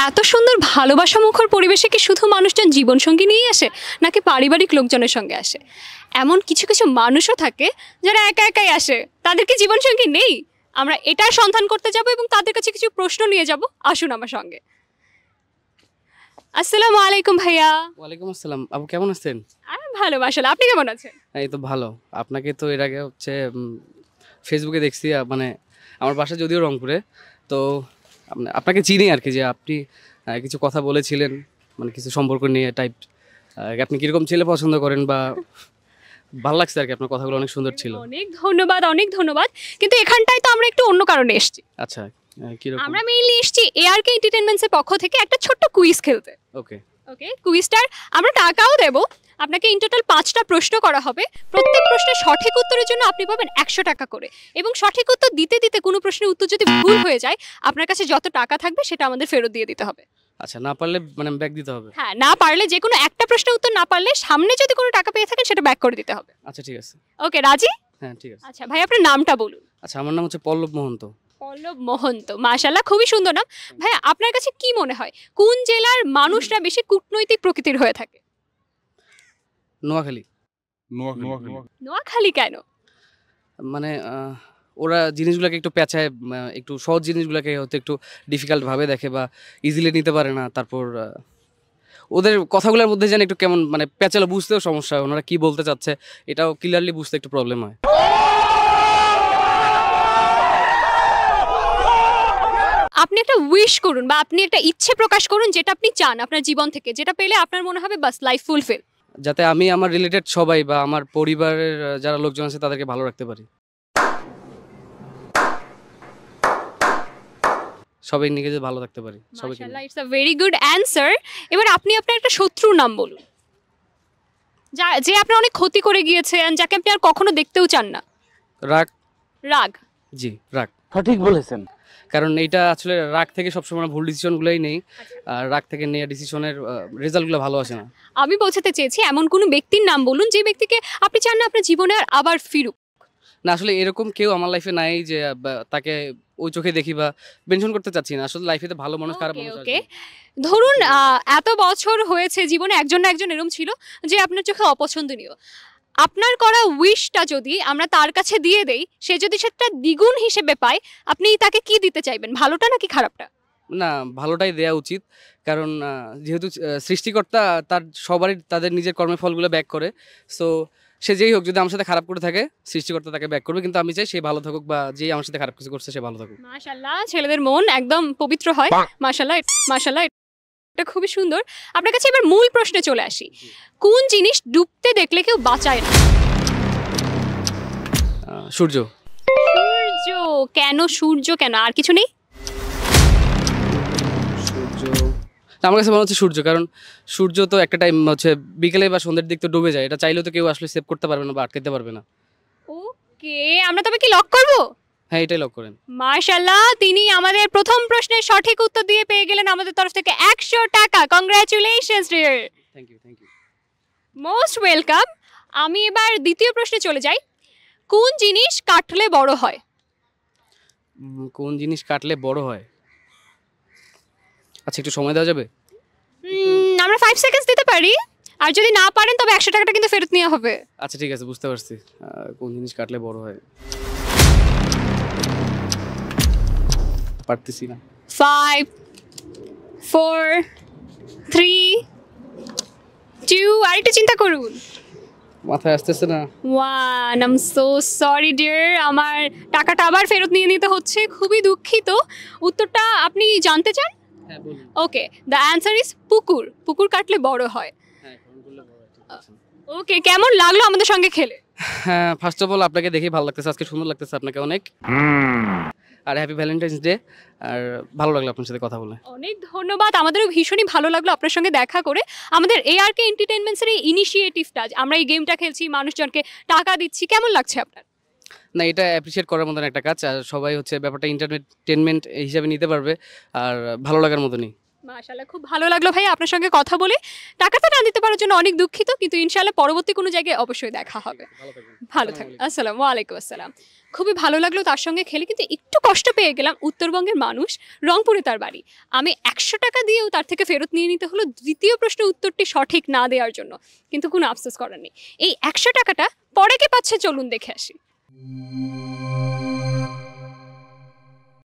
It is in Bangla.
এত সুন্দর ভালোবাসা মুখর পরিবেশে কি শুধু মানুষজন জীবনসঙ্গী নিয়েই আসে নাকি পারিবারিক লোকজনের সঙ্গে আসে? এমন কিছু কিছু মানুষও থাকে যারা একা একাই আসে, তাদের কি জীবনসঙ্গী নেই? আমরা এটার সন্ধান করতে যাব এবং তাদের কাছে কিছু প্রশ্ন নিয়ে যাব। আসুন আমার সঙ্গে। আসসালামু আলাইকুম ভাইয়া। ওয়ালাইকুম আসসালাম। আপু কেমন আছেন? আমি ভালো, মাশাআল্লাহ। আপনি কেমন আছেন? এই তো ভালো। আপনাকে তো এর আগে ফেসবুকে দেখছি। মানে আমার বাসা যদিও রংপুরে, তো আপনাকে চিনি আর কি, যে আপনি কিছু কথা বলেছিলেন, মানে কিছু সম্পর্ক নিয়ে টাইপ। আপনি কীরকম ছেলে পছন্দ করেন বা ভালো লাগছে আর কি, আপনার কথাগুলো অনেক সুন্দর ছিল। অনেক ধন্যবাদ, অনেক ধন্যবাদ। কিন্তু এখানটায় তো আমরা একটু অন্য কারণে এসেছি। আচ্ছা, কীরকম? আমরা মেইনলি এসেছি এআরকে এন্টারটেইনমেন্টসের পক্ষ থেকে একটা ছোট্ট কুইজ খেলতে। ওকে ওকে, কুইজটার আমরা টাকাও দেব। আপনাকে ইন টোটাল 5টা প্রশ্ন করা হবে। প্রত্যেক প্রশ্নের সঠিক উত্তরের জন্য আপনি পাবেন 100 টাকা করে, এবং সঠিক উত্তর দিতে দিতে কোনো প্রশ্নের উত্তর যদি ভুল হয়ে যায়, আপনার কাছে যত টাকা থাকবে সেটা আমাদের ফেরত দিয়ে দিতে হবে। আচ্ছা, না পারলে মানে ব্যাক দিতে হবে? হ্যাঁ, না পারলে, যে কোনো একটা প্রশ্নের উত্তর না পারলে সামনে যদি কোনো টাকা পেয়ে থাকেন সেটা ব্যাক করে দিতে হবে। আচ্ছা ঠিক আছে। ওকে, রাজি? হ্যাঁ ঠিক আছে। আচ্ছা ভাই, আপনার নামটা বলুন। আচ্ছা, আমার নাম হচ্ছে পল্লব মহন্ত। পল্লব মহন্ত, মাশাআল্লাহ, খুবই সুন্দর নাম। ভাই, আপনার কাছে কি মনে হয় কোন জেলার মানুষরা বেশি কূটনৈতিক প্রকৃতির হয়ে থাকে? নোয়াখালী। নোয়াখালী কেন? মানে ওরা জিনিসগুলোকে একটু পেঁচায়, একটু সহজ জিনিসগুলোকে হয়তো একটু ডিফিকাল্ট ভাবে দেখে বা ইজিলি নিতে পারে না। তারপর ওদের কথাগুলোর মধ্যে যেন একটু কেমন, মানে পেঁচালো বুঝতেও সমস্যা হয়, ওনারা কি বলতে চাচ্ছে এটাও ক্লিয়ারলি বুঝতে একটু প্রবলেম হয়। আপনি একটা উইশ করুন বা আপনি একটা ইচ্ছে প্রকাশ করুন, যেটা আপনি চান আপনার জীবন থেকে, যেটা পেলে আপনার মনে হবে বাস লাইফ ফুলফিল। যাতে আমি আমার রিলেটেড সবাই বা আমার পরিবারের যারা লোকজন আছে তাদেরকে ভালো রাখতে পারি, সবাই নিজে ভালো থাকতে পারি সবাইকে। মাশাআল্লাহ, it's a very good answer. এবার আপনি আপনার একটা শত্রুর নাম বলুন, যে আপনার অনেক ক্ষতি করে গিয়েছে and যাকে আপনি আর কখনো দেখতেও চান না। রাগ। রাগ? জি, রাগ। সঠিক বলেছেন। কারণ এইটা আসলে রাগ থেকে সবসময় ভুল ডিসিশনগুলোই নেই, আর রাগ থেকে নেওয়া ডিসিশনের রেজাল্টগুলো ভালো আসে না। আমি বোঝাতে চেয়েছি এমন কোনো ব্যক্তির নাম বলুন যে ব্যক্তিকে আপনি চান না আপনার জীবনে আর আবার ফিরুক। না, আসলে এরকম কেউ আমার লাইফে নাই যে তাকে ওই চোখে দেখি বা মেনশন করতে চাচ্ছি না। আসলে লাইফে তো ভালো মানুষ, খারাপ মানুষ ওকে, আসবে। ধরুন এত বছর হয়েছে জীবনে একজন না একজন এরকম ছিল যে আপনার চোখে অপছন্দনীয়। আপনার করা উইশটা যদি আমরা তার কাছে দিয়ে দেই, সে যদি সেটা দ্বিগুণ হিসেবে পায়, আপনি তাকে কি দিতে চাইবেন, ভালোটা নাকি খারাপটা? না, ভালোটাই দেয়া উচিত। কারণ যেহেতু সৃষ্টিকর্তা তার সবারই তাদের নিজের কর্মের ফলগুলো ব্যাক করে। সো সে যেই হোক, যদি আমার সাথে খারাপ করে থাকে সৃষ্টিকর্তা তাকে ব্যাক করবে, কিন্তু আমি চাই সে ভালো থাকুক, বা যেই আমার সাথে খারাপ কিছু করছে সে ভালো থাকুক। মাশাআল্লাহ, ছেলেদের মন একদম পবিত্র হয়। মাশাআল্লাহ, মাশাআল্লাহ, এটা খুবই সুন্দর। আপনার কাছে এবার মূল প্রশ্নে চলে আসি। কোন জিনিস ডুবতে দেখলে কেউ বাঁচায় না? সূর্য। সূর্য? কেন সূর্য, কেন আর কিছু নেই? সূর্য, আমার কাছে মনে হচ্ছে সূর্য। কারণ সূর্য তো একটা টাইম হচ্ছে বিকেলে বা সন্ধ্যের দিক তো ডুবে যায়, এটা চাইলেও তো কেউ আসলে সেভ করতে পারবে না বা আটকাতে পারবে না। ওকে, আমরা তবে কি লক করব? হ্যাঁ, এটাই লক করেন। মাশাআল্লাহ, তিনি আমাদের প্রথম প্রশ্নের সঠিক উত্তর দিয়ে পেয়ে গেলেন আমাদের তরফ থেকে 100 টাকা। Congratulations dear. Thank you, thank you. Most welcome. আমি এবার দ্বিতীয় প্রশ্নে চলে যাই। কোন জিনিস কাটলে বড় হয়? কোন জিনিস কাটলে বড় হয়? আচ্ছা, একটু সময় দেওয়া যাবে? আমরা 5 সেকেন্ডস দিতে পারি, আর যদি না পারেন তবে 100 টাকাটা কিন্তু ফেরত নেওয়া হবে। আচ্ছা ঠিক আছে, বুঝতে পারছি। কোন জিনিস কাটলে বড় হয়, পারতেছি না। 5 4 3 2, আরেকটু চিন্তা করুন। মাথায় আসতেছে না। 1, I am so sorry dear, আমার টাকাটা আবার ফেরত নিয়ে নিতে হচ্ছে, খুবই দুঃখিত। উত্তরটা আপনি জানতে চান? হ্যাঁ বলুন। ওকে, দ্য অ্যান্সার ইজ পুকুর। পুকুর কাটলে বড় হয়। হ্যাঁ, কোন বললে বড় হয়, ঠিক আছে। ওকে, কেমন লাগলো আমাদের সঙ্গে খেলে? হ্যাঁ, ফার্স্ট অফ অল আপনাকে দেখেই ভালো লাগতেছে, আজকে সুন্দর লাগতেছে আপনাকে অনেক। আর হ্যাপি ভ্যালেন্টাইন্স ডে। আর ভালো লাগলো আপনার সাথে কথা বলে। অনেক ধন্যবাদ, আমাদেরও ভীষণই ভালো লাগলো আপনার সঙ্গে দেখা করে। আমাদের এআরকে এন্টারটেইনমেন্টসের এই ইনিশিয়েটিভটা, আমরা এই গেমটা খেলছি, মানুষজনকে টাকা দিচ্ছি, কেমন লাগছে আপনার? না, এটা অ্যাপ্রিসিয়েট করার মতন একটা কাজ, আর সবাই হচ্ছে ব্যাপারটা এন্টারটেনমেন্ট হিসাবে নিতে পারবে, আর ভালো লাগার মতনই। মাশাআল্লাহ, খুব ভালো লাগলো ভাই আপনার সঙ্গে কথা বলে। টাকাটা না দিতে পারার জন্য অনেক দুঃখিত, কিন্তু ইনশাআল্লাহ পরবর্তী কোনো জায়গায় অবশ্যই দেখা হবে। ভালো থাকবেন। ভালো থাকবেন। আসসালামু আলাইকুম আসসালাম। খুবই ভালো লাগলো তার সঙ্গে খেলে, কিন্তু একটু কষ্ট পেয়ে গেলাম। উত্তরবঙ্গের মানুষ, রংপুরে তার বাড়ি। আমি ১০০ টাকা দিয়েও তার থেকে ফেরত নিয়ে নিতে হলো দ্বিতীয় প্রশ্নের উত্তরটি সঠিক না দেওয়ার জন্য। কিন্তু কোনো আফসোস করার নেই। এই ১০০ টাকাটা পরে কে পাচ্ছে চলুন দেখে আসি।